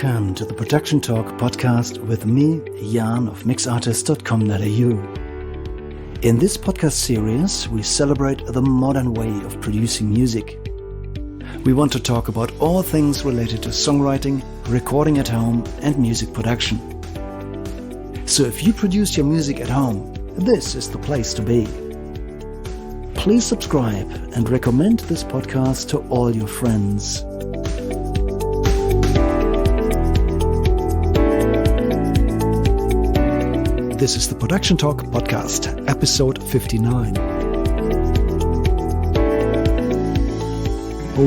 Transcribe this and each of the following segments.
Welcome to the Production Talk podcast with me, Jan of mixartist.com.au. In this podcast series, we celebrate the modern way of producing music. We want to talk about all things related to songwriting, recording at home, and music production. So if you produce your music at home, this is the place to be. Please subscribe and recommend this podcast to all your friends. This is the Production Talk podcast, episode 59.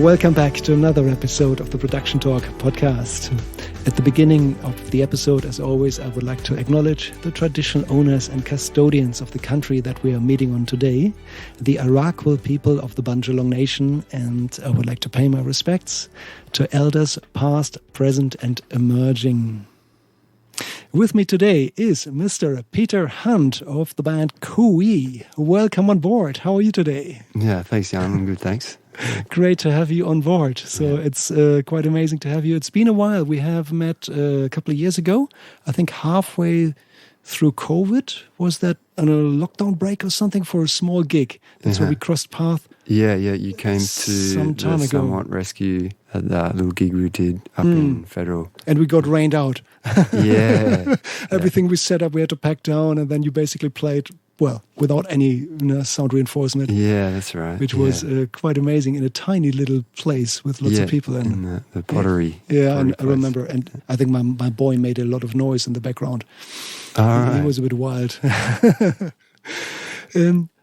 Welcome back to another episode of the Production Talk podcast. At the beginning of the episode, as always, I would like to acknowledge the traditional owners and custodians of the country that we are meeting on today, the Arakwal people of the Bundjalung Nation, and I would like to pay my respects to elders past, present, and emerging. With me today is Mr. Peter Hunt of the band KOOII. Welcome on board. How are you today? Yeah, thanks, Jan. I'm good, thanks. Great to have you on board. So it's quite amazing to have you. It's been a while. We have met a couple of years ago, I think halfway through COVID. Was that on a lockdown break or something for a small gig? That's where we crossed paths. Yeah, you came to some time the ago. Somewhat Rescue at that little gig we did up in Federal. And we got rained out. Yeah. Everything we set up, we had to pack down, and then you basically played, well, without any sound reinforcement. Yeah, that's right. Which was quite amazing in a tiny little place with lots of people. In the pottery. Yeah, and I place. remember, and I think my boy made a lot of noise in the background. All right. He was a bit wild.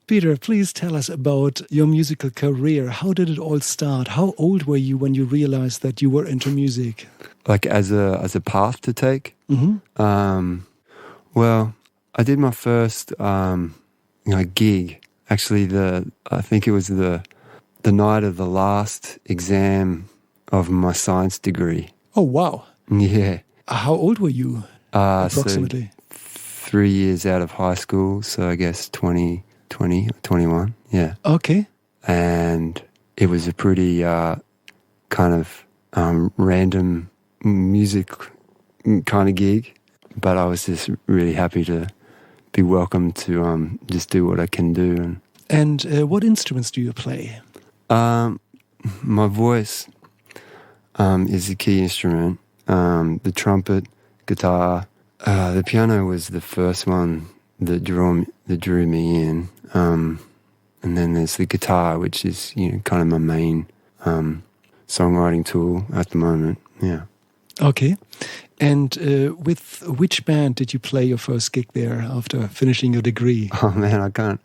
Peter, please tell us about your musical career. How did it all start? How old were you when you realized that you were into music? Like as a path to take? Mm-hmm. Well, I did my first gig. Actually, I think it was the night of the last exam of my science degree. Oh, wow. Yeah. How old were you, approximately? So 3 years out of high school, so I guess 20 or 21, yeah. Okay. And it was a pretty kind of random music kind of gig, but I was just really happy to be welcome to just do what I can do. And what instruments do you play? My voice is the key instrument, the trumpet, guitar. The piano was the first one that drew me in, and then there's the guitar, which is kind of my main songwriting tool at the moment. Yeah. Okay. And with which band did you play your first gig there after finishing your degree? Oh man, I can't.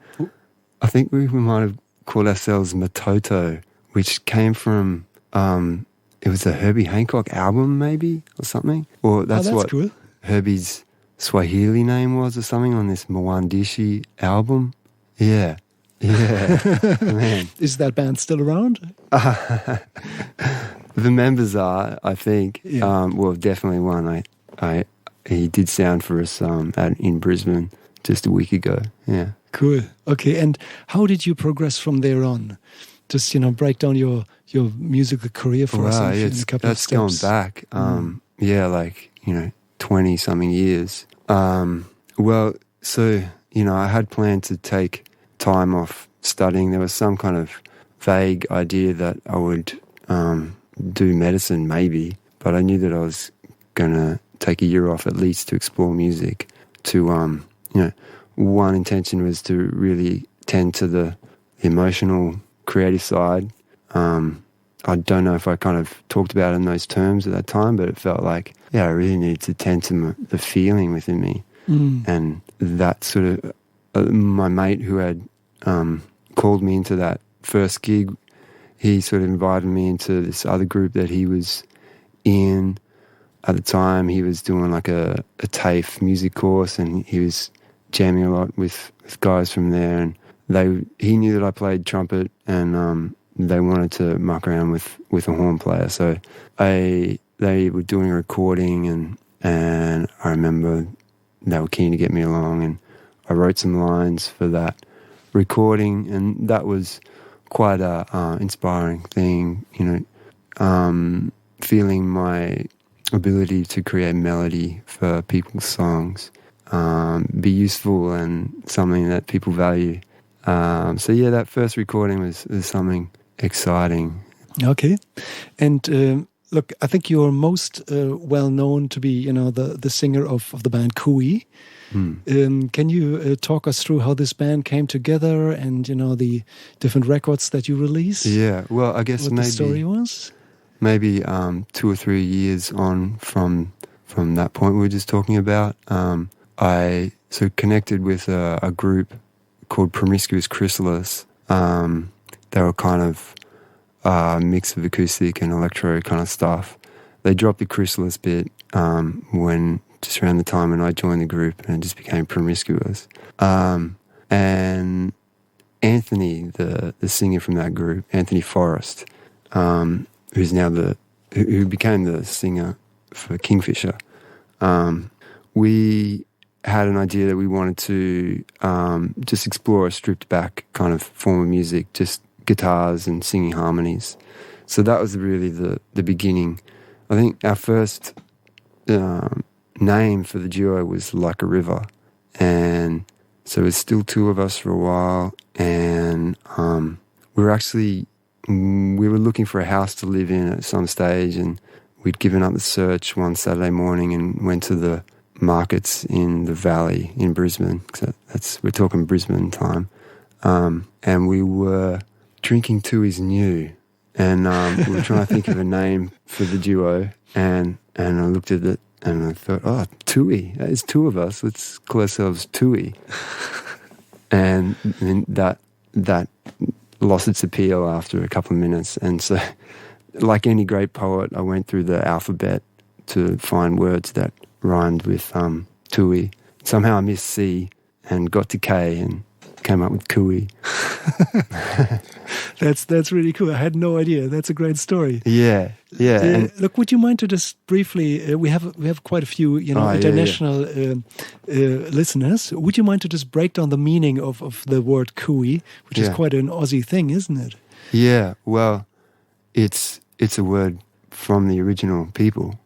I think we might have called ourselves Matoto, which came from it was a Herbie Hancock album, maybe, or something. Or that's what cool. Herbie's Swahili name was, or something, on this Mwandishi album. Yeah. Man. Is that band still around? The members are, I think. Yeah. Well, definitely one. He did sound for us in Brisbane just a week ago. Yeah. Cool. Okay. And how did you progress from there on? Just break down your musical career for us in a couple of steps. That's going back. 20 something years. Well, so I had planned to take time off studying. There was some kind of vague idea that I would do medicine maybe, but I knew that I was gonna take a year off at least to explore music. One intention was to really tend to the emotional, creative side. I don't know if I kind of talked about it in those terms at that time, but it felt like, I really needed to tend to the feeling within me. And that sort of, my mate who had called me into that first gig, he sort of invited me into this other group that he was in at the time. He was doing like a TAFE music course, and he was jamming a lot with guys from there. And he knew that I played trumpet, and they wanted to muck around with a horn player. So they were doing a recording, and I remember they were keen to get me along, and I wrote some lines for that recording, and that was quite a inspiring thing, feeling my ability to create melody for people's songs, be useful and something that people value. So yeah, that first recording was something exciting. Okay. And look, I think you're most well known to be, the singer of the band KOOII. Can you talk us through how this band came together and, the different records that you released? Yeah, well, I guess what maybe the story was? Maybe 2 or 3 years on from that point we were just talking about, I connected with a group called Promiscuous Chrysalis. They were kind of a mix of acoustic and electro kind of stuff. They dropped the Chrysalis bit when just around the time when I joined the group, and it just became Promiscuous. And Anthony, the singer from that group, Anthony Forrest, who's now who became the singer for Kingfisher, we had an idea that we wanted to just explore a stripped back kind of form of music, just guitars and singing harmonies. So that was really the beginning. I think our first name for the duo was Like a River, and so it was still 2 of us for a while, and we were looking for a house to live in at some stage, and we'd given up the search one Saturday morning and went to the markets in the valley in Brisbane. We're talking Brisbane time, and we were drinking Tooheys New, and we were trying to think of a name for the duo, and I looked at it and I thought, oh, Toohey, it's 2 of us, let's call ourselves Toohey. And that lost its appeal after a couple of minutes, and so, like any great poet, I went through the alphabet to find words that rhymed with Toohey. Somehow I missed C and got to K and came up with KOOII. That's really cool. I had no idea. That's a great story. Yeah. Look, would you mind to just briefly? We have quite a few, international listeners. Would you mind to just break down the meaning of the word KOOII, which is quite an Aussie thing, isn't it? Yeah. Well, it's a word from the original people.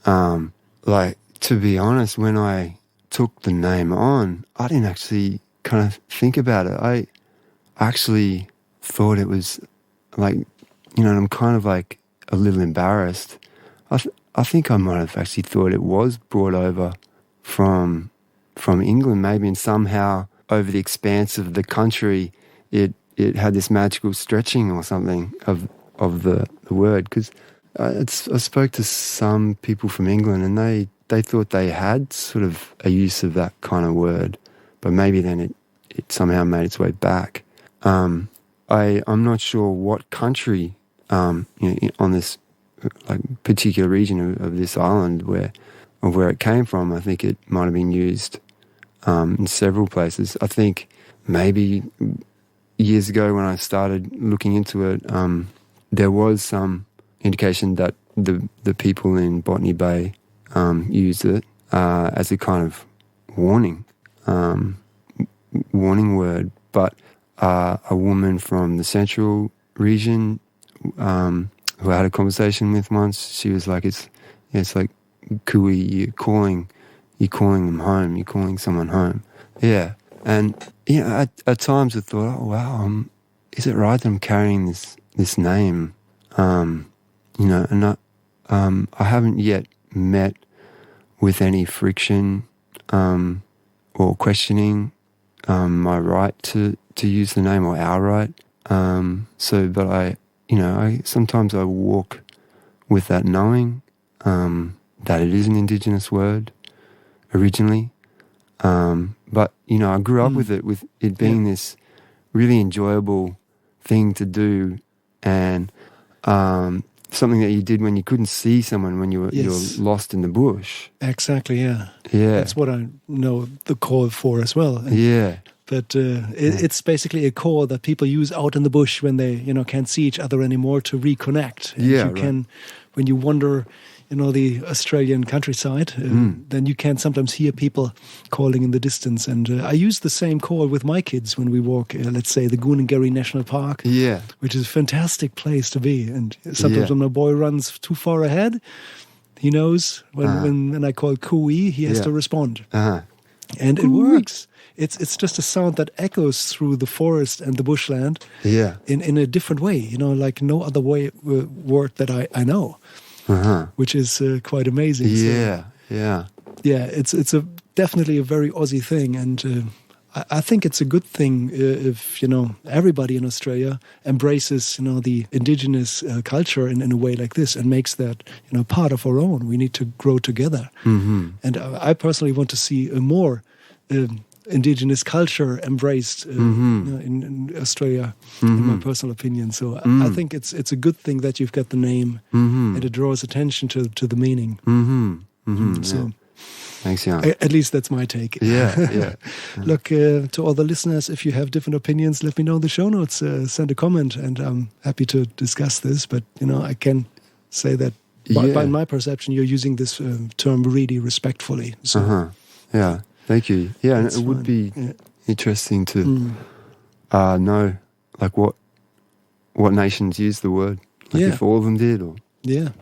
To be honest, when I took the name on, I didn't actually kind of think about it. I actually thought it was I'm kind of like a little embarrassed. I think I might have actually thought it was brought over from England, maybe, and somehow over the expanse of the country, it had this magical stretching or something of the word. Because I spoke to some people from England, and they thought they had sort of a use of that kind of word, but maybe then it somehow made its way back. I'm not sure what country on this particular region of this island where it came from. I think it might have been used in several places. I think maybe years ago when I started looking into it, there was some indication that the people in Botany Bay used it as a kind of warning word. But a woman from the central region who I had a conversation with once, she was like, it's like KOOII, you're calling them home, you're calling someone home. Yeah. And at times I thought, oh wow, is it right that I'm carrying this name? And I haven't yet met with any friction or questioning my right to use the name, or our right. But I sometimes I walk with that knowing that it is an Indigenous word originally. But I grew up with it being this really enjoyable thing to do, and something that you did when you couldn't see someone, when you're lost in the bush. Exactly, yeah. Yeah. That's what I know the call for as well. Yeah. But it's basically a call that people use out in the bush when they, can't see each other anymore, to reconnect. And when you wander, the Australian countryside, then you can sometimes hear people calling in the distance. And I use the same call with my kids when we walk, let's say, the Goongarrie National Park, which is a fantastic place to be. And sometimes when my boy runs too far ahead, He knows when I call KOOII, he has to respond. Uh-huh. And it works. It's just a sound that echoes through the forest and the bushland in a different way, like no other word that I know, which is quite amazing. Yeah, so, yeah. Yeah, it's definitely a very Aussie thing, and I think it's a good thing if everybody in Australia embraces the indigenous culture in a way like this and makes that part of our own. We need to grow together, and I personally want to see a more indigenous culture embraced in Australia, in my personal opinion. So I think it's a good thing that you've got the name, and it draws attention to the meaning. So. Yeah. Thanks, Jan. At least that's my take. Yeah. Look, to all the listeners, if you have different opinions, let me know in the show notes. Send a comment, and I'm happy to discuss this. But, I can say that by my perception, you're using this term really respectfully. So, yeah, thank you. Yeah, and it would be interesting to know, like, what nations use the word. Like if all of them did. Or Yeah.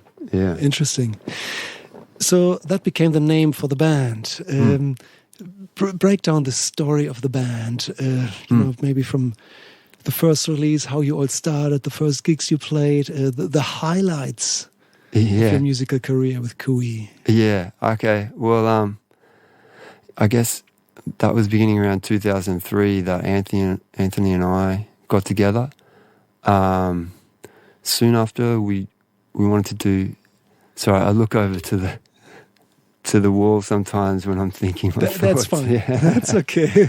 Interesting. So that became the name for the band. Break down the story of the band, maybe from the first release, how you all started, the first gigs you played, the highlights of your musical career with KOOII. Yeah, okay. Well, I guess that was beginning around 2003 that Anthony and I got together. Soon after, we wanted to do... Sorry, I look over to the wall sometimes when I'm thinking my thoughts. That's fine. Yeah. That's okay.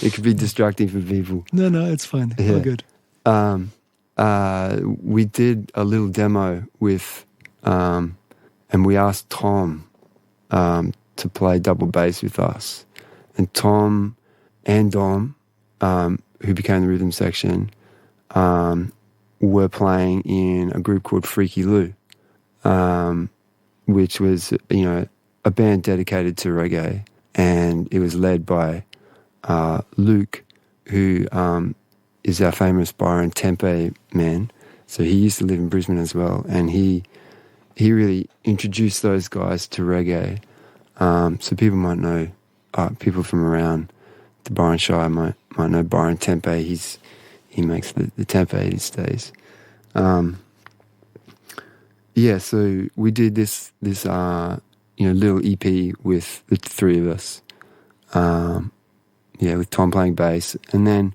It could be distracting for people. No, it's fine. Yeah. All good. We did a little demo with, and we asked Tom to play double bass with us. And Tom and Dom, who became the rhythm section, were playing in a group called Freaky Lou. Which was, a band dedicated to reggae, and it was led by Luke, who is our famous Byron Tempe man. So he used to live in Brisbane as well, and he really introduced those guys to reggae. So people might know, people from around the Byron Shire might know Byron Tempe. He makes the Tempe these days. Yeah, so we did this little EP with the three of us. With Tom playing bass, and then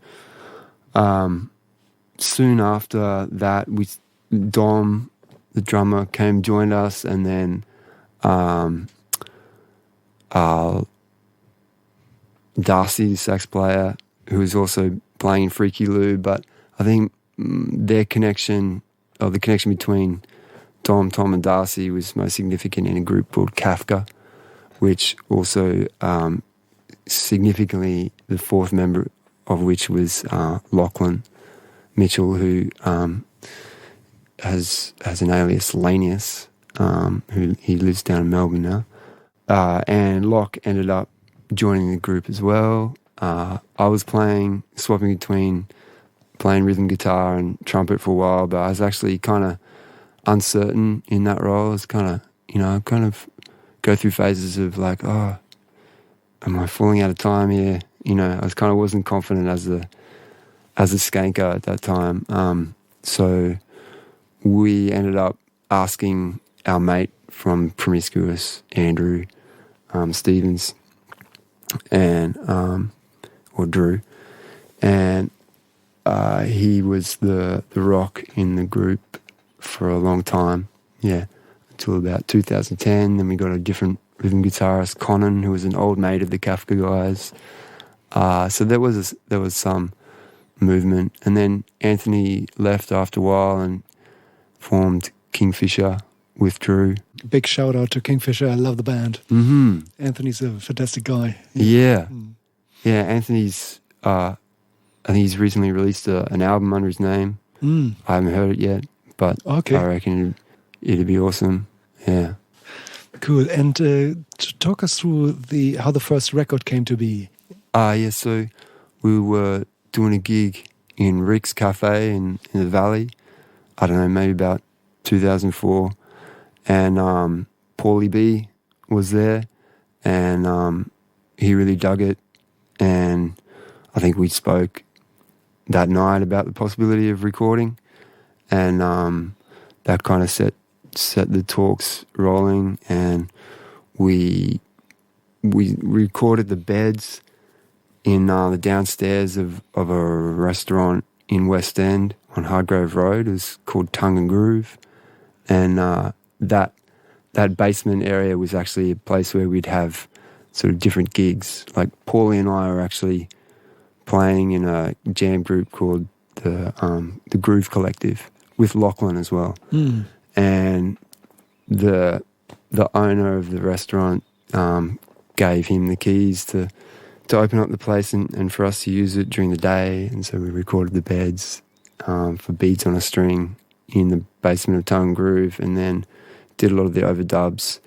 soon after that, Dom, the drummer, joined us, and then Darcy, the sax player, who was also playing in Freaky Lou. But I think the connection between Tom and Darcy was most significant in a group called Kafka, which also significantly the fourth member of which was Lachlan Mitchell, who has an alias Lanius, who he lives down in Melbourne now. And Locke ended up joining the group as well. I was swapping between playing rhythm guitar and trumpet for a while, but I was actually kind of uncertain in that role. It's kind of go through phases of like, am I falling out of time here? I wasn't confident as a skanker at that time. So we ended up asking our mate from Promiscuous, Andrew Stevens, and or Drew, and he was the rock in the group for a long time, until about 2010. Then we got a different rhythm guitarist, Conan, who was an old mate of the Kafka guys. So there was some movement, and then Anthony left after a while and formed Kingfisher with Drew. Big shout out to Kingfisher. I love the band. Mm-hmm. Anthony's a fantastic guy. Yeah. Anthony's. I think he's recently released an album under his name. I haven't heard it yet, but I reckon it'd be awesome. Yeah. Cool. And talk us through how the first record came to be. So we were doing a gig in Rick's Cafe in the Valley. I don't know, maybe about 2004. and Paulie B was there, and he really dug it, and I think we spoke that night about the possibility of recording, and that kind of set the talks rolling, and we recorded the beds in the downstairs of a restaurant in West End on Hardgrove Road. It was called Tongue and Groove, and that basement area was actually a place where we'd have sort of different gigs. Like Paulie and I are actually playing in a jam group called the Groove Collective with Lachlan as well. And the owner of the restaurant gave him the keys to open up the place and for us to use it during the day. And so we recorded the beds for Beats on a String in the basement of Tongue Groove, and then did a lot of the overdubs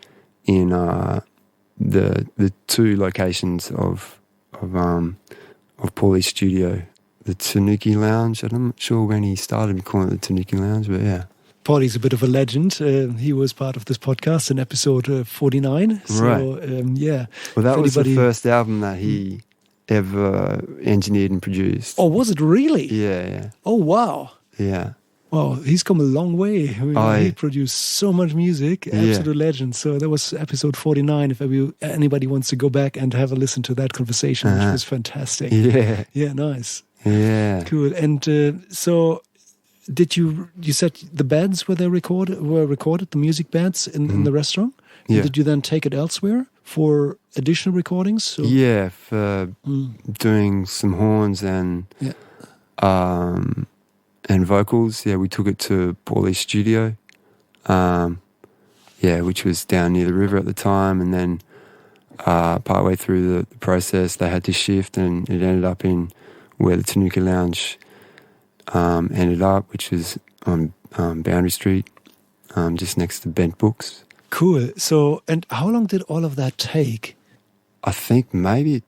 in the two locations of Paulie's studio, the Tanuki Lounge. I'm not sure when he started calling it the Tanuki Lounge, but yeah. Paulie's a bit of a legend. He was part of this podcast in episode 49. So, right. Yeah. Well, that was the first album that he ever engineered and produced. Oh, was it really? Yeah. Oh, wow. Yeah. Wow, he's come a long way. He produced so much music, absolute legend. So that was episode 49. If anybody wants to go back and have a listen to that conversation, which was fantastic. Yeah. Yeah, nice. Yeah. Cool. And so did you said the beds were recorded, the music beds in the restaurant? Yeah. Did you then take it elsewhere for additional recordings? So? Yeah, for doing some horns and vocals. Yeah, we took it to Paulie's studio, which was down near the river at the time, and then partway through the process they had to shift, and it ended up in where the Tanuki Lounge ended up, which was on Boundary Street, just next to Bent Books. Cool. So, and how long did all of that take? I think maybe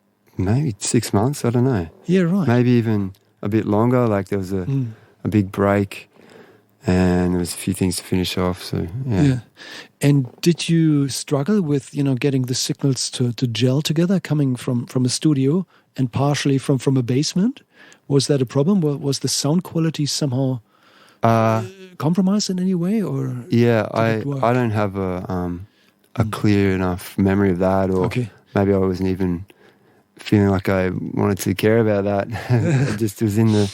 6 months, I don't know. Yeah, right. Maybe even a bit longer. Like there was a big break, and there was a few things to finish off. So yeah. And did you struggle with getting the signals to gel together, coming from a studio and partially from a basement? Was that a problem? Was the sound quality somehow compromised in any way, or I don't have a clear enough memory of that, or maybe I wasn't even feeling like I wanted to care about that. I just was in the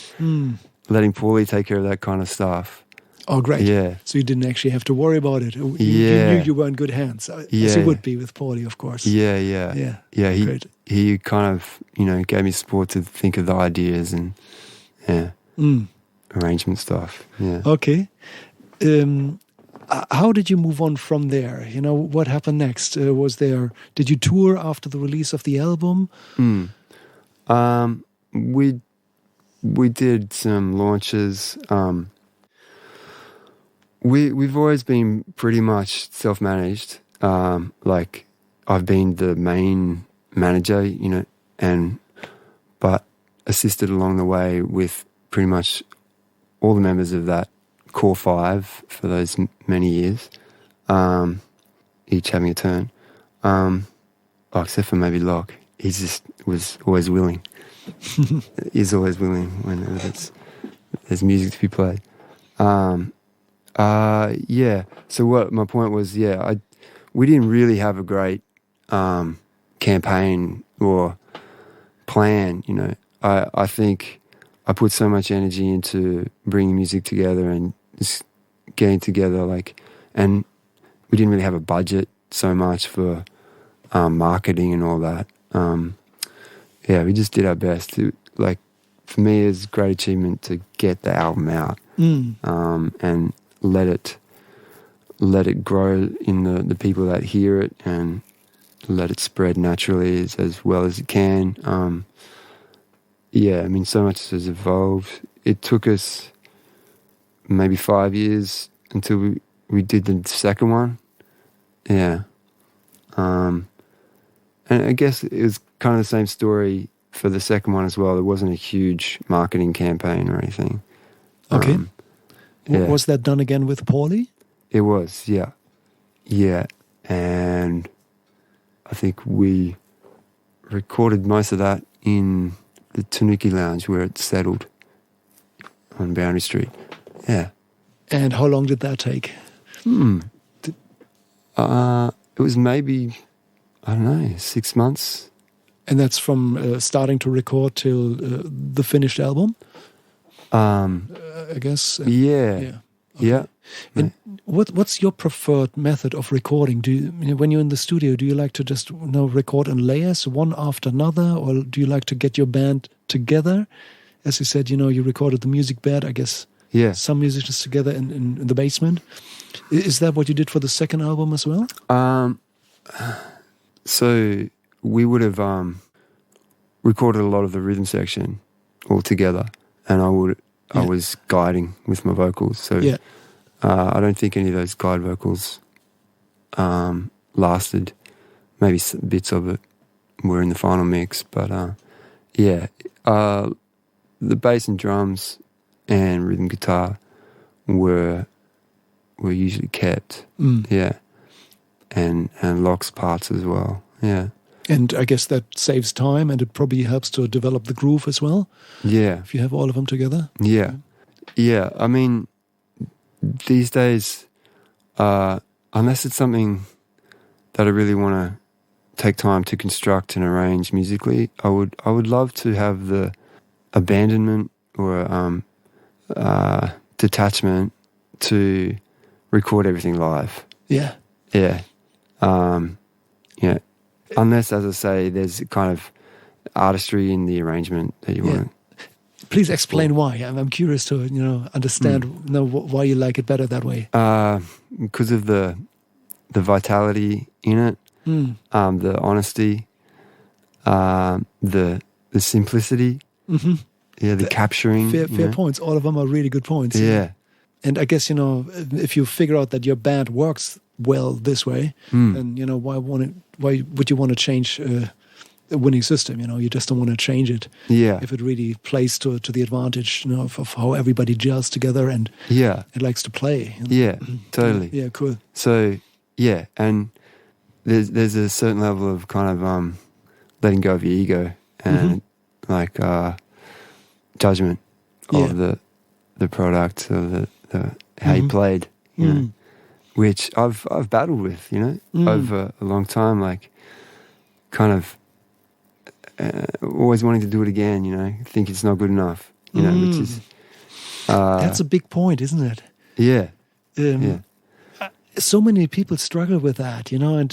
letting Paulie take care of that kind of stuff. Oh, great. Yeah. So you didn't actually have to worry about it. You knew you were in good hands, as you would be with Paulie, of course. Yeah. He kind of, gave me support to think of the ideas and, arrangement stuff. Yeah. Okay. How did you move on from there? What happened next? Did you tour after the release of the album? We did some launches. We've always been pretty much self-managed. Like I've been the main manager, but assisted along the way with pretty much all the members of that core five for those many years, each having a turn. Except for maybe Locke. He just was always willing. He's always willing when there's music to be played. So what my point was, we didn't really have a great campaign or plan. I think I put so much energy into bringing music together and just getting together, and we didn't really have a budget so much for marketing and all that. We just did our best. For me, it's a great achievement to get the album out and let it grow in the people that hear it, and let it spread naturally as well as it can. So much has evolved. It took us maybe 5 years until we did the second one. Yeah. And I guess it was kind of the same story for the second one as well. There wasn't a huge marketing campaign or anything. Okay. Was that done again with Paulie? It was, yeah. Yeah, and I think we recorded most of that in the Tanuki Lounge where it settled on Boundary Street. Yeah. And how long did that take? It was maybe, I don't know, 6 months. And that's from starting to record till the finished album? I guess. Yeah. Okay. Yeah. And what's your preferred method of recording? Do you, when you're in the studio, do you like to just record in layers, one after another, or do you like to get your band together? As you said, you recorded the music bed, I guess. Yeah. Some musicians together in the basement. Is that what you did for the second album as well? So we would have recorded a lot of the rhythm section all together, and I was guiding with my vocals. So I don't think any of those guide vocals lasted. Maybe bits of it were in the final mix, but the bass and drums and rhythm guitar were usually kept. Yeah, and Locke's parts as well. Yeah. And I guess that saves time, and it probably helps to develop the groove as well. Yeah. If you have all of them together. Yeah. Yeah. I mean, these days, unless it's something that I really want to take time to construct and arrange musically, I would love to have the abandonment or detachment to record everything live. Yeah. Yeah. Yeah. Unless, as I say, there's kind of artistry in the arrangement that you want to. Please explain why. I'm curious to understand why you like it better that way. Because of the vitality in it, the honesty, the simplicity, yeah, the capturing. Fair points. All of them are really good points. Yeah. And I guess if you figure out that your band works well this way, then why would you want to change a winning system? You just don't want to change it. Yeah. If it really plays to the advantage, of how everybody gels together and it likes to play. Yeah, totally. Yeah, cool. So yeah, and there's a certain level of kind of letting go of your ego and like judgment of the product, of the how you played, which I've battled with, over a long time, like kind of always wanting to do it again, think it's not good enough, which is... That's a big point, isn't it? Yeah. So many people struggle with that, and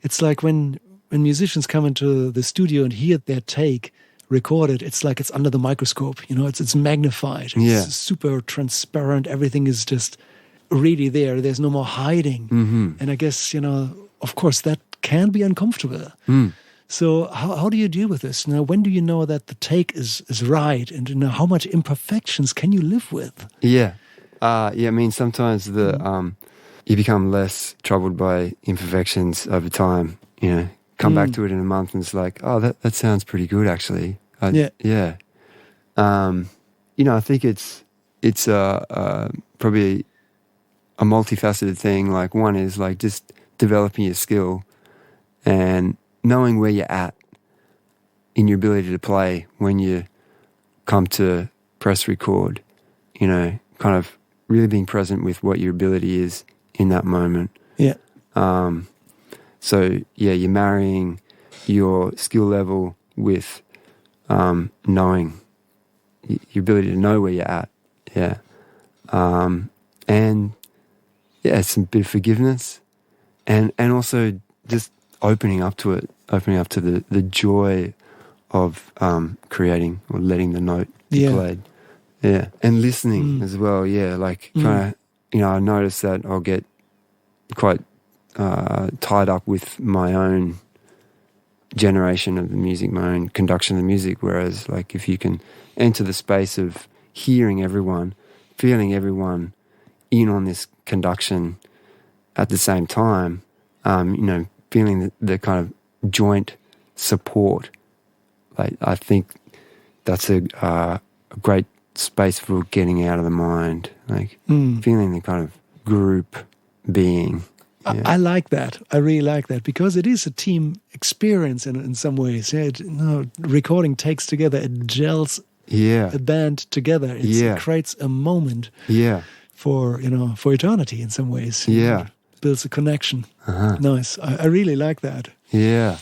it's like when musicians come into the studio and hear their take recorded, it's like it's under the microscope, it's magnified, it's super transparent, everything is just really there's no more hiding. And I guess of course that can be uncomfortable. So how do you deal with this? When do you know that the take is right, and how much imperfections can you live with? I mean, sometimes you become less troubled by imperfections over time. Come back to it in a month and it's like, oh, that sounds pretty good actually. I think it's probably a multifaceted thing. Like, one is like just developing your skill and knowing where you're at in your ability to play when you come to press record, kind of really being present with what your ability is in that moment. So you're marrying your skill level with knowing your ability to know where you're at. Some bit of forgiveness and also just opening up to it, opening up to the joy of creating or letting the note be played. And listening as well. Like kind of, I notice that I'll get quite tied up with my own generation of the music, my own conduction of the music, whereas like if you can enter the space of hearing everyone, feeling everyone in on this conduction at the same time, feeling the kind of joint support, like I think that's a great space for getting out of the mind, like feeling the kind of group being, I like that. I really like that because it is a team experience in some ways. Yeah, recording takes together, it gels a band together. It creates a moment for eternity in some ways. Yeah. It builds a connection. Uh-huh. Nice. I really like that. Yeah.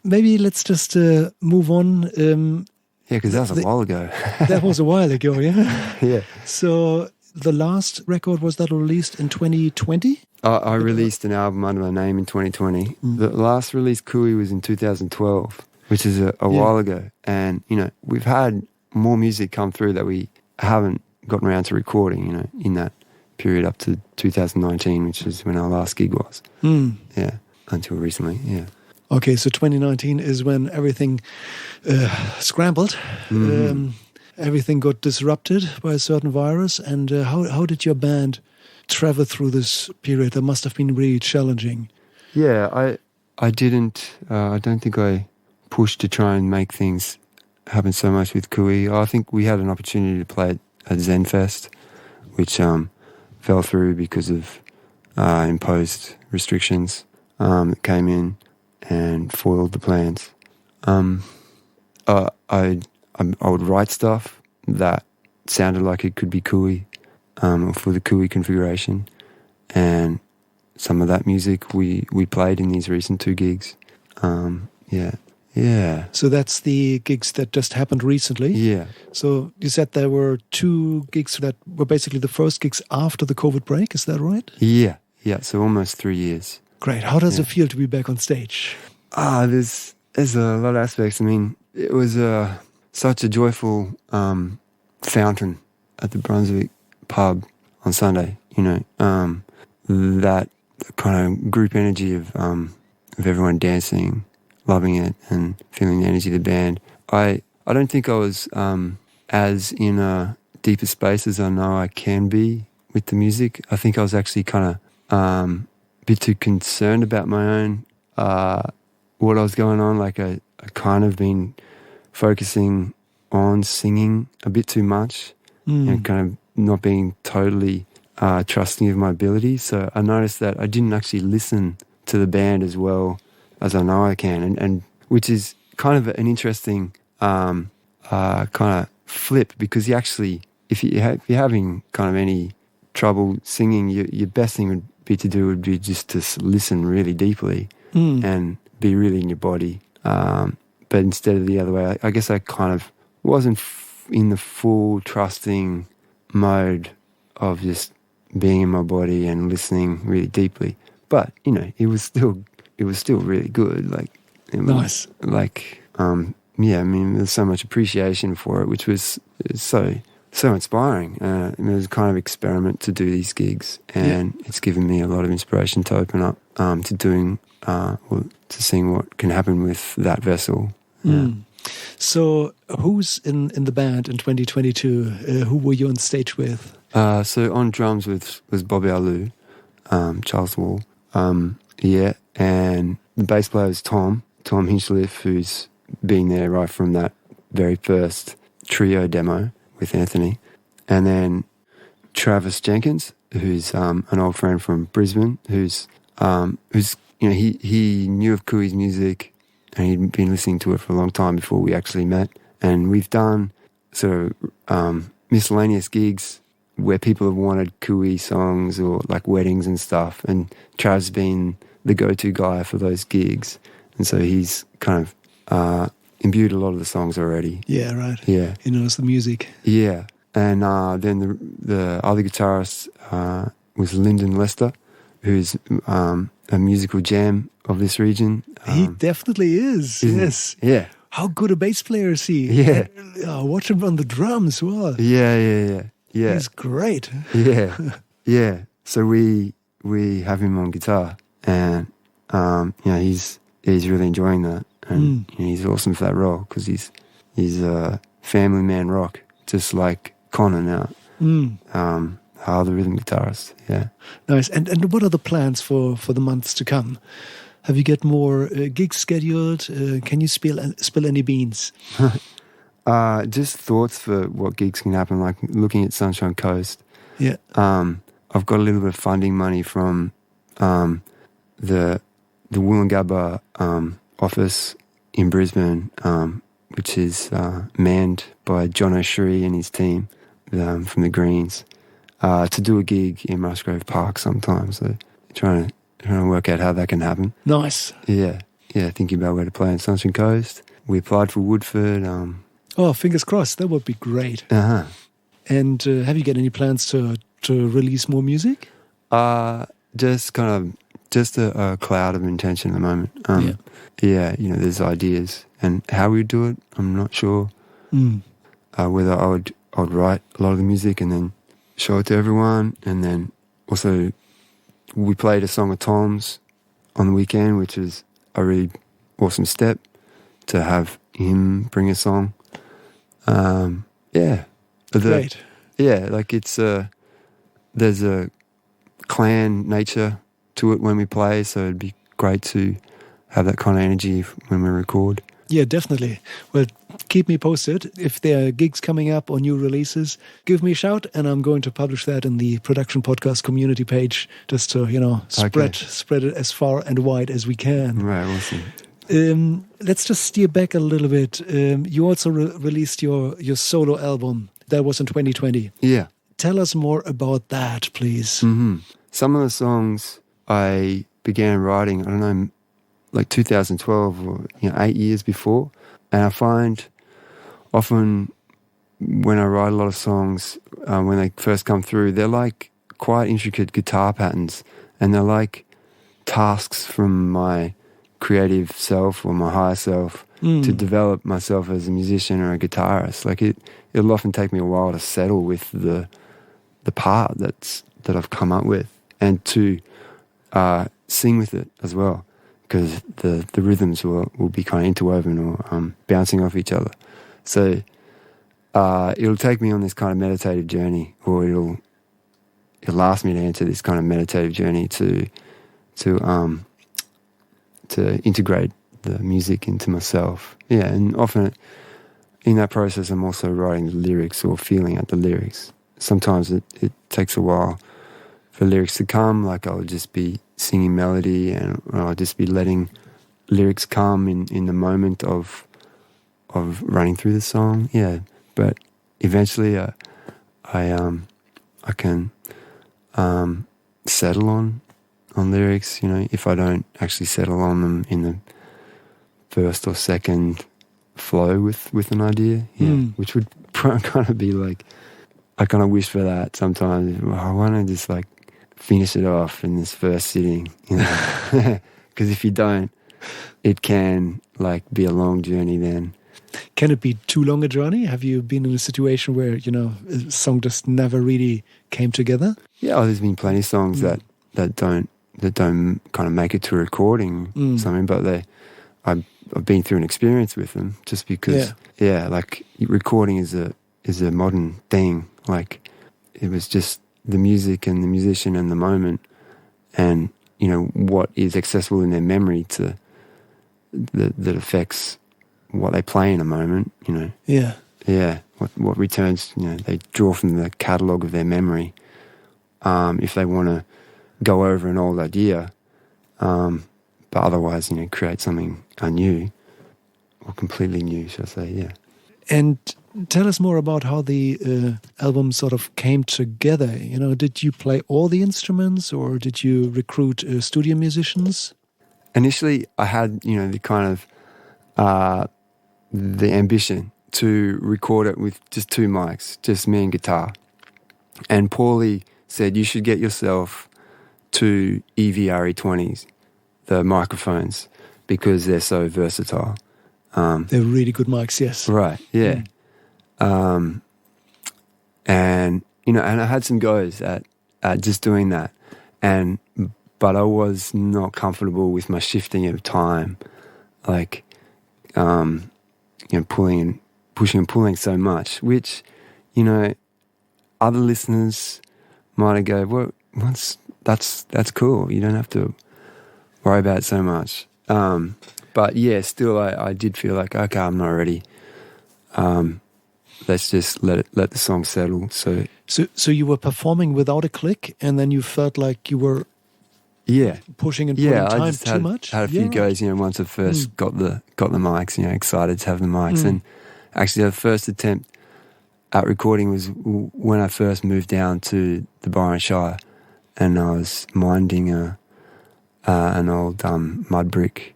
Maybe let's just move on. Because that was a while ago. That was a while ago, yeah. Yeah. So the last record, was that released in 2020? I released an album under my name in 2020. The last release, KOOII, was in 2012, which is a while ago. And, we've had more music come through that we haven't gotten around to recording, in that period up to 2019, which is when our last gig was. Yeah, until recently, yeah. Okay, so 2019 is when everything scrambled. Everything got disrupted by a certain virus. And how did your band travel through this period? That must have been really challenging. Yeah, I didn't. I don't think I pushed to try and make things happen so much with KOOII. I think we had an opportunity to play at Zenfest, which fell through because of imposed restrictions that came in and foiled the plans. I would write stuff that sounded like it could be KOOII for the KOOII configuration, and some of that music we played in these recent 2 gigs. Yeah. So that's the gigs that just happened recently? Yeah. So you said there were 2 gigs that were basically the first gigs after the COVID break, is that right? Yeah, so almost 3 years. Great. How does it feel to be back on stage? There's a lot of aspects. I mean, it was such a joyful fountain at the Brunswick pub on Sunday, that kind of group energy of everyone dancing, loving it, and feeling the energy of the band. I don't think I was as in a deeper space as I know I can be with the music. I think I was actually kind of a bit too concerned about my own, what I was going on. Like I kind of been focusing on singing a bit too much and kind of not being totally trusting of my ability. So I noticed that I didn't actually listen to the band as well as I know I can, and which is kind of an interesting kind of flip, because you actually, if you're having kind of any trouble singing, your best thing would be just to listen really deeply and be really in your body. But instead of the other way, I guess I kind of wasn't in the full trusting mode of just being in my body and listening really deeply. But it was still really good. Like, nice. Like, I mean, there's so much appreciation for it, which was so inspiring. It was a kind of experiment to do these gigs, and it's given me a lot of inspiration to open up to doing, to seeing what can happen with that vessel. Yeah. So who's in the band in 2022? Who were you on stage with? So on drums was Bobby Alou, Charles Wall. And the bass player is Tom Hinchcliffe, who's been there right from that very first trio demo with Anthony. And then Travis Jenkins, who's an old friend from Brisbane, who's he knew of KOOII's music and he'd been listening to it for a long time before we actually met. And we've done sort of miscellaneous gigs where people have wanted KOOII songs or like weddings and stuff, and Trav's been the go-to guy for those gigs, and so he's kind of imbued a lot of the songs already. Yeah, right. Yeah, he knows the music. Yeah, and then the other guitarist was Lyndon Lester, who's a musical gem of this region. He definitely is. Yes. Yeah. How good a bass player is he? Yeah. Watch him on the drums. Wow. Yeah. He's great. Yeah. So we have him on guitar, and he's really enjoying that, and he's awesome for that role because he's a family man rock, just like Connor now. The rhythm guitarist. Yeah. Nice. And what are the plans for the months to come? Have you got more gigs scheduled? Can you spill any beans? Just thoughts for what gigs can happen, like looking at Sunshine Coast. Yeah. I've got a little bit of funding money from the Woolloongabba office in Brisbane, which is manned by John O'Shree and his team from the Greens, to do a gig in Musgrave Park sometimes. So trying to work out how that can happen. Nice. Yeah, thinking about where to play on Sunshine Coast. We applied for Woodford. Oh, fingers crossed. That would be great. Uh-huh. And have you got any plans to release more music? Just a cloud of intention at the moment. Yeah, there's ideas, and how we do it, I'm not sure. Whether I would write a lot of the music and then show it to everyone, and then also we played a song of Tom's on the weekend, which is a really awesome step to have him bring a song. Great. Yeah, like there's a clan nature to it when we play, so it'd be great to have that kind of energy when we record. Yeah, definitely. Well, keep me posted. If there are gigs coming up or new releases, give me a shout, and I'm going to publish that in the Production Podcast community page, just to, spread it as far and wide as we can. Right, awesome. Let's just steer back a little bit. You also released your solo album. That was in 2020. Yeah. Tell us more about that, please. Mm-hmm. Some of the songs I began writing, I don't know, like 2012 or 8 years before. And I find often when I write a lot of songs, when they first come through, they're like quite intricate guitar patterns, and they're like tasks from my creative self or my higher self to develop myself as a musician or a guitarist. Like it'll often take me a while to settle with the part that I've come up with, and to sing with it as well, because the rhythms will be kind of interwoven or bouncing off each other. So it'll take me on this kind of meditative journey, or it'll ask me to enter this kind of meditative journey to integrate the music into myself. Yeah, and often in that process I'm also writing the lyrics or feeling out the lyrics. Sometimes it takes a while for lyrics to come, like I'll just be singing melody, and I'll just be letting lyrics come in the moment of running through the song. Yeah, but eventually I can settle on lyrics, if I don't actually settle on them in the first or second flow with an idea, which would kind of be like, I kind of wish for that sometimes. Why don't I just like finish it off in this first sitting, because if you don't, it can like be a long journey then. Can it be too long a journey? Have you been in a situation where, a song just never really came together? Yeah, there's been plenty of songs that don't kind of make it to recording something, but I've been through an experience with them just because, like recording is a modern thing. Like it was just the music and the musician and the moment, and what is accessible in their memory that affects what they play in a moment. What returns they draw from the catalogue of their memory. If they want to go over an old idea, but otherwise create something anew or completely new, shall I say. Yeah. And tell us more about how the album sort of came together. Did you play all the instruments, or did you recruit studio musicians? Initially, I had, the kind of the ambition to record it with just two mics, just me and guitar. And Paulie said, you should get yourself two EVRE20s, the microphones, because they're so versatile. They're really good mics, yes. Right, yeah. And I had some goes at just doing that, but I was not comfortable with my shifting of time, like pulling and pushing and pulling so much, which other listeners might go, well, that's cool. You don't have to worry about it so much. But yeah, still I did feel like, okay, I'm not ready. Let's just let the song settle. So you were performing without a click, and then you felt like you were pushing and pulling time just too much? Had a few goes, once I first got the mics, excited to have the mics. And actually the first attempt at recording was when I first moved down to the Byron Shire, and I was minding an old mud brick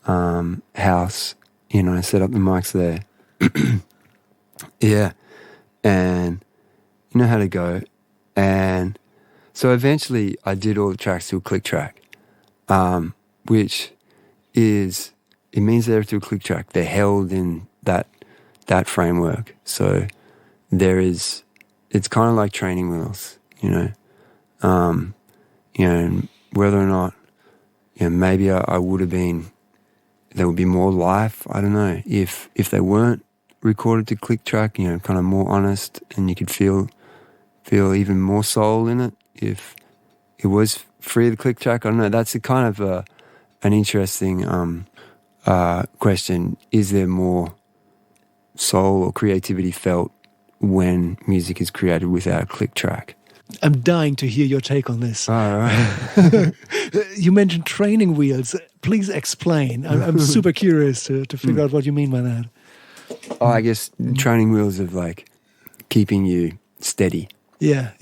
house. I set up the mics there. And you know how to go. And so eventually I did all the tracks to a click track, which is, it means they're to a click track. They're held in that framework. So it's kind of like training wheels, and whether or not, maybe I would have been, there would be more life, I don't know, if they weren't recorded to click track, kind of more honest, and you could feel even more soul in it if it was free to click track. I don't know, that's a kind of an interesting question. Is there more soul or creativity felt when music is created without a click track? I'm dying to hear your take on this. All right. You mentioned training wheels. Please explain. I'm super curious to figure out what you mean by that. Oh, I guess training wheels of like keeping you steady. Yeah.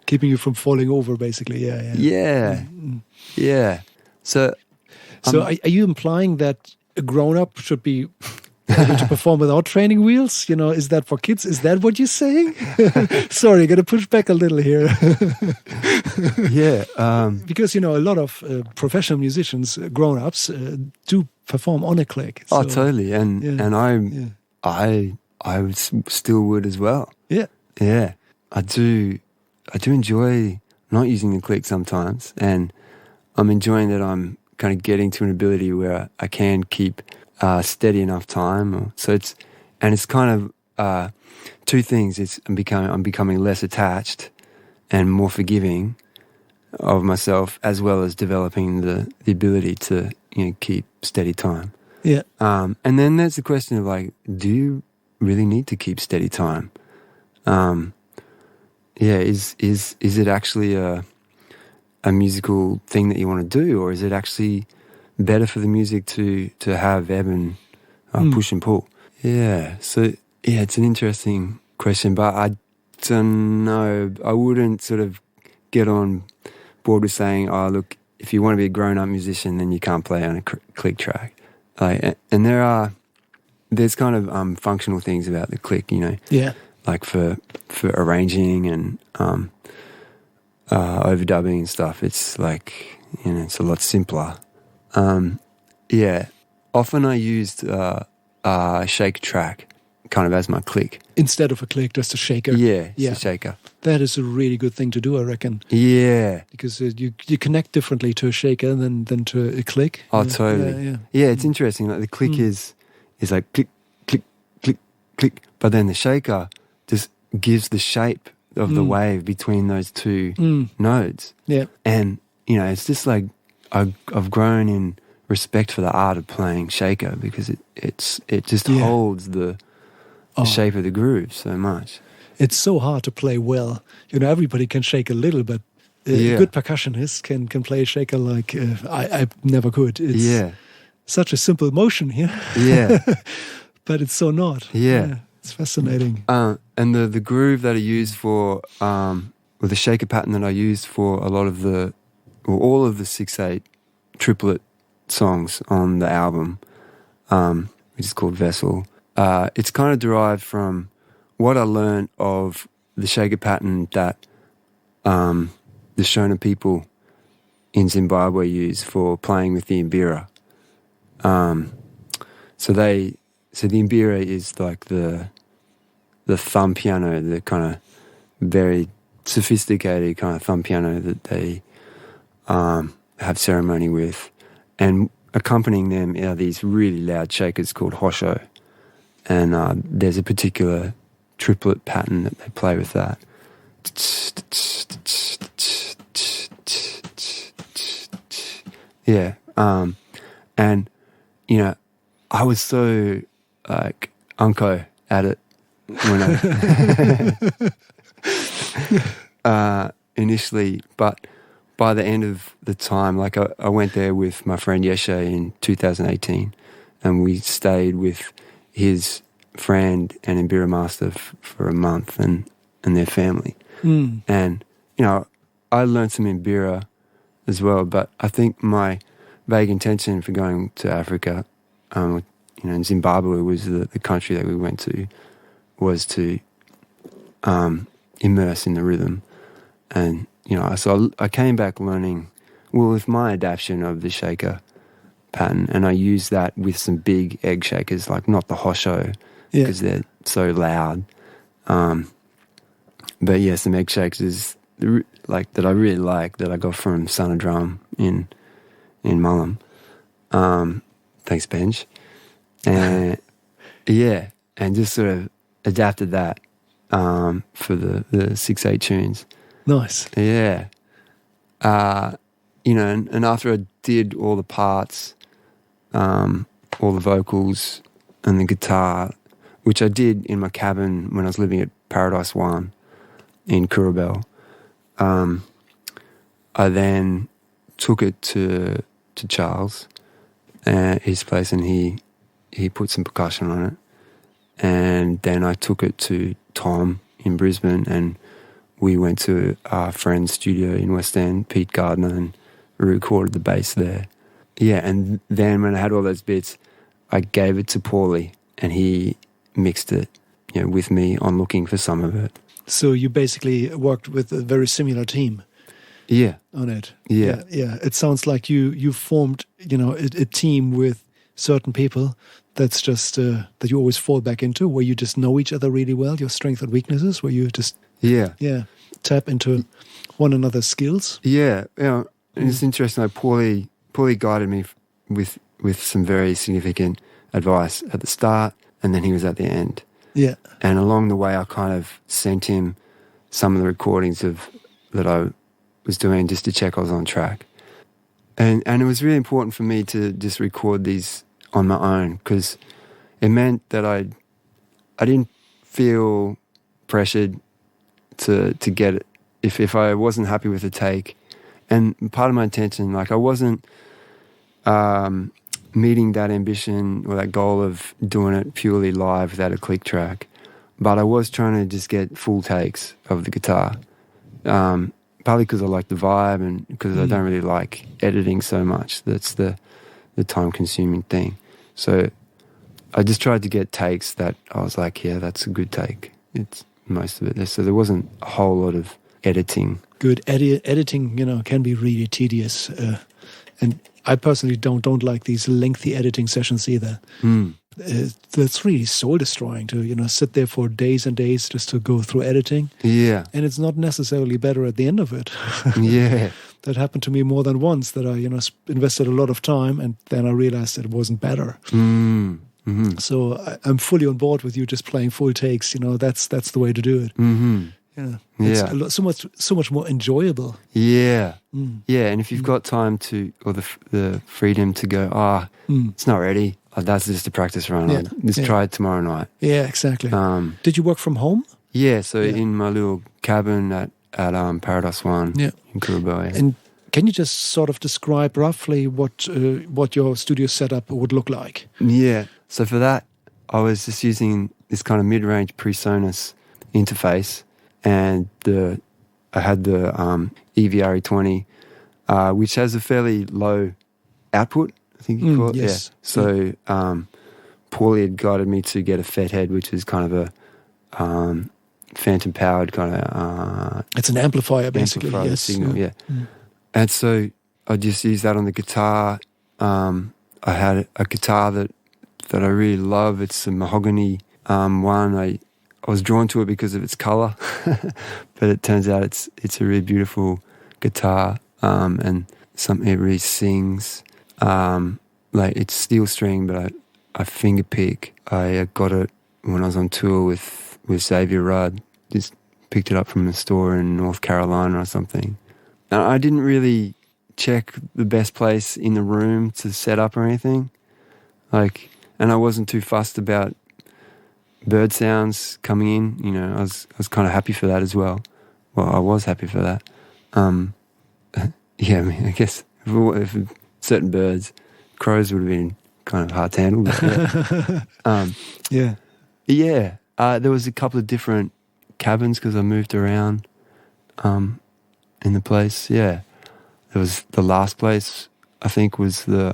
Keeping you from falling over, basically. Yeah. So are you implying that a grown-up should be able to perform without training wheels? Is that for kids? Is that what you're saying? Sorry, I got to push back a little here. Because, a lot of professional musicians, grown-ups, do perform on a click. So, totally. And I still would as well. Yeah. I do enjoy not using the click sometimes, and I'm enjoying that I'm kind of getting to an ability where I can keep steady enough time. So it's kind of two things. I'm becoming less attached and more forgiving of myself, as well as developing the ability to keep steady time. Yeah. And then there's the question of like, do you really need to keep steady time? Is it actually a musical thing that you want to do, or is it actually better for the music to have ebb and push and pull? Yeah. So it's an interesting question, but I don't know. I wouldn't sort of get on board with saying, "Oh, look, if you want to be a grown-up musician, then you can't play on a click track." And there's kind of functional things about the click, Yeah. Like for arranging and overdubbing and stuff. It's like it's a lot simpler. Often I used a shake track kind of as my click. Instead of a click, just a shaker. Yeah, a shaker. That is a really good thing to do, I reckon. Yeah. Because you connect differently to a shaker than to a click. Oh, totally. Yeah, it's interesting. Like the click is like click, click, click, click. But then the shaker just gives the shape of the wave between those two nodes. Yeah. And, it's just like I've grown in respect for the art of playing shaker, because it just holds the shape of the groove so much. It's so hard to play well. Everybody can shake a little, but a good percussionist can play a shaker like I never could. It's such a simple motion here. Yeah. But it's so not. Yeah. It's fascinating. And the groove that I used for, or the shaker pattern that I used for a lot of all of the 6/8 triplet songs on the album, which is called Vessel, it's kind of derived from what I learned of the shaker pattern that the Shona people in Zimbabwe use for playing with the mbira. So the mbira is like the thumb piano, the kind of very sophisticated kind of thumb piano that they have ceremony with, and accompanying them are these really loud shakers called hosho, and there's a particular triplet pattern that they play with that. Yeah, and I was so like unco at it when I initially, but by the end of the time, like I went there with my friend Yeshe in 2018, and we stayed with his friend and Imbira master for a month and their family. And, you know, I learned some Imbira as well, but I think my vague intention for going to Africa, you know, in Zimbabwe was the country that we went to, was to immerse in the rhythm. And, you know, so I came back learning, well, with my adaptation of the shaker pattern, and I used that with some big egg shakers, like not the Hosho, because they're so loud. But yeah, some egg shakers like that I really like, that I got from Son of Drum in Mullum. Thanks, Benj. And yeah, and just sort of adapted that for the 6/8 tunes. Nice. Yeah. You know, and after I did all the parts, all the vocals and the guitar, which I did in my cabin when I was living at Paradise One in Kurabel, I then took it to Charles, his place, and he put some percussion on it. And then I took it to Tom in Brisbane, and we went to our friend's studio in West End, Pete Gardner, and recorded the bass there. Yeah, and then when I had all those bits, I gave it to Paulie, and he mixed it, you know, with me on Looking for some of it. So you basically worked with a very similar team. Yeah. On it. Yeah. Yeah. It sounds like you formed, you know, a team with certain people that's just that you always fall back into, where you just know each other really well, your strengths and weaknesses, where you just tap into one another's skills. Yeah. You know, and it's interesting, like Paulie guided me with some very significant advice at the start, and then he was at the end. Yeah. And along the way, I kind of sent him some of the recordings that I was doing, just to check I was on track. And it was really important for me to just record these on my own, because it meant that I didn't feel pressured to get it if I wasn't happy with the take. And part of my intention, like I wasn't meeting that ambition or that goal of doing it purely live without a click track, but I was trying to just get full takes of the guitar. Partly because I like the vibe, and because I don't really like editing so much. That's the time-consuming thing. So I just tried to get takes that I was like, yeah, that's a good take. It's most of it. So there wasn't a whole lot of editing. Good editing, you know, can be really tedious, and I personally don't like these lengthy editing sessions either. That's really soul destroying to, you know, sit there for days and days just to go through editing. Yeah. And it's not necessarily better at the end of it. Yeah. That happened to me more than once, that I, you know, invested a lot of time and then I realized that it wasn't better. Mm-hmm. So I'm fully on board with you, just playing full takes. You know, that's the way to do it. Mm-hmm. Yeah. It's so much more enjoyable. Yeah. Yeah. And if you've got time to, or the freedom to go, it's not ready. That's just a practice run. Yeah. Let's try it tomorrow night. Yeah, exactly. Did you work from home? Yeah, so in my little cabin at Paradise One in Kurabel. And can you just sort of describe roughly what your studio setup would look like? Yeah, so for that, I was just using this kind of mid-range PreSonus interface, and I had the EVRE20, which has a fairly low output, I think you call it. Yes. Yeah. So Paulie had guided me to get a Fethead, which is kind of a phantom powered kind of it's an amplifier basically. Yes. Signal, yeah. And so I just used that on the guitar. I had a guitar that I really love. It's a mahogany one. I was drawn to it because of its color, but it turns out it's a really beautiful guitar, and something it really sings. Like it's steel string, but I finger pick. I got it when I was on tour with Xavier Rudd. Just picked it up from a store in North Carolina or something. And I didn't really check the best place in the room to set up or anything. And I wasn't too fussed about bird sounds coming in. You know, I was kind of happy for that as well. Well, I was happy for that. yeah, I mean, I guess if certain birds, crows would have been kind of hard to handle. But Yeah. yeah. There was a couple of different cabins because I moved around in the place. Yeah, there was the last place. I think was the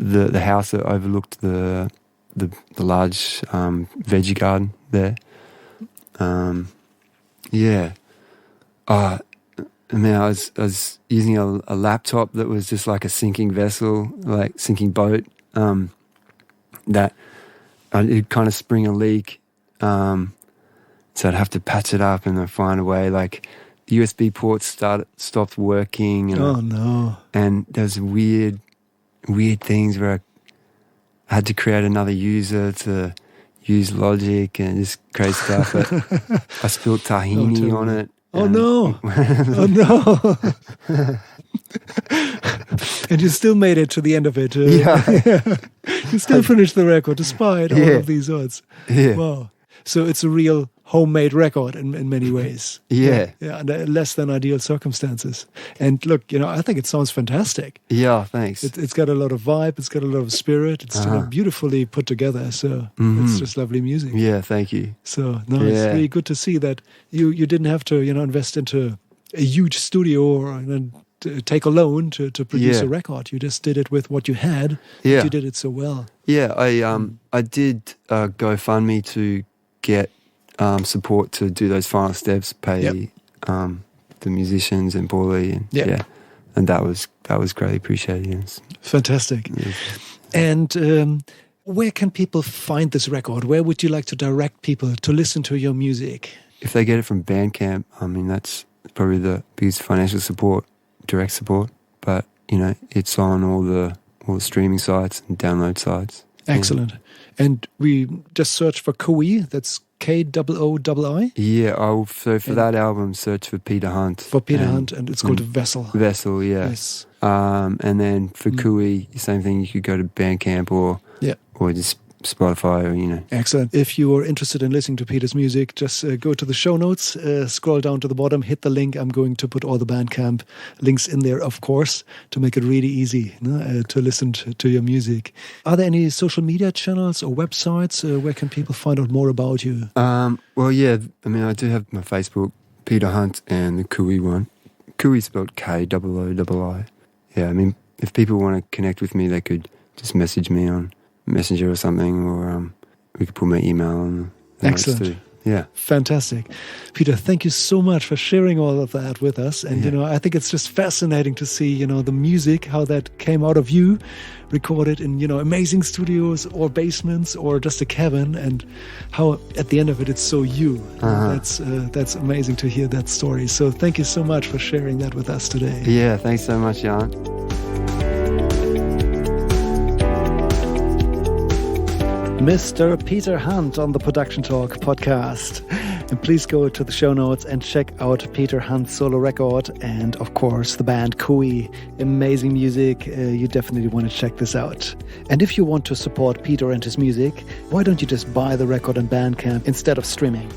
house that overlooked the large veggie garden there. Yeah. I mean, I was using a laptop that was just like a sinking vessel, like sinking boat. That it'd kind of spring a leak, so I'd have to patch it up and then find a way. Like the USB ports stopped working. And Oh no! And there was weird things where I had to create another user to use Logic and just crazy stuff. But I spilled tahini on it. Oh no! Oh no! And you still made it to the end of it. Yeah. You still finished the record despite all of these odds. Yeah. Wow. So it's a real homemade record in many ways. Yeah. Yeah, under less than ideal circumstances. And look, I think it sounds fantastic. Yeah, thanks. It's got a lot of vibe. It's got a lot of spirit. It's beautifully put together. So it's just lovely music. Yeah, thank you. So it's really good to see that you didn't have to invest into a huge studio or take a loan to produce a record. You just did it with what you had. Yeah. You did it so well. Yeah, I did GoFundMe to get support to do those final steps, pay the musicians and Paulie, and and that was greatly appreciated. Yes. Fantastic. Yes. And where can people find this record? Where would you like to direct people to listen to your music? If they get it from Bandcamp, I mean that's probably the biggest financial support, direct support. But it's on all the streaming sites and download sites. Excellent. And we just search for KOOII. That's KOOII. Yeah. So for that album, search for Peter Hunt. For Peter Hunt, and it's called Vessel. Vessel, yeah. Yes. And then for KOOII, same thing. You could go to Bandcamp or just Spotify or Excellent. If you are interested in listening to Peter's music, just go to the show notes, scroll down to the bottom, hit the link. I'm going to put all the Bandcamp links in there, of course, to make it really easy to listen to your music. Are there any social media channels or websites? Where can people find out more about you? Well, yeah. I mean, I do have my Facebook, Peter Hunt, and the KOOII one. KOOII spelled KOOII. Yeah, I mean, if people want to connect with me, they could just message me on Messenger or something, or we could put my email on. Excellent. Yeah. Fantastic. Peter, thank you so much for sharing all of that with us. And, I think it's just fascinating to see, the music, how that came out of you, recorded in, amazing studios or basements or just a cabin, and how at the end of it, it's so you. That's amazing to hear that story. So thank you so much for sharing that with us today. Yeah, thanks so much, Jan. Mr. Peter Hunt on the Production Talk podcast. And please go to the show notes and check out Peter Hunt's solo record and, of course, the band KOOII. Amazing music. You definitely want to check this out. And if you want to support Peter and his music, why don't you just buy the record on Bandcamp instead of streaming?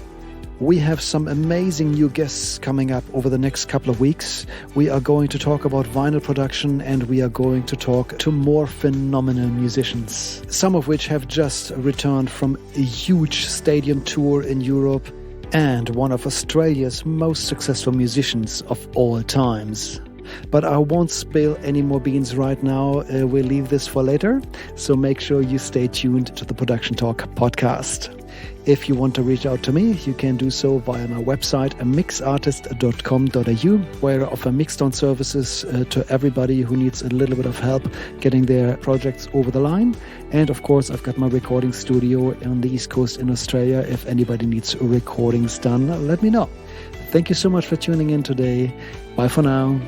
We have some amazing new guests coming up over the next couple of weeks. We are going to talk about vinyl production, and we are going to talk to more phenomenal musicians, some of which have just returned from a huge stadium tour in Europe, and one of Australia's most successful musicians of all times. But I won't spill any more beans right now. We'll leave this for later. So make sure you stay tuned to the Production Talk podcast. If you want to reach out to me, you can do so via my website, mixartist.com.au, where I offer mixdown services to everybody who needs a little bit of help getting their projects over the line. And of course, I've got my recording studio on the East Coast in Australia. If anybody needs recordings done, let me know. Thank you so much for tuning in today. Bye for now.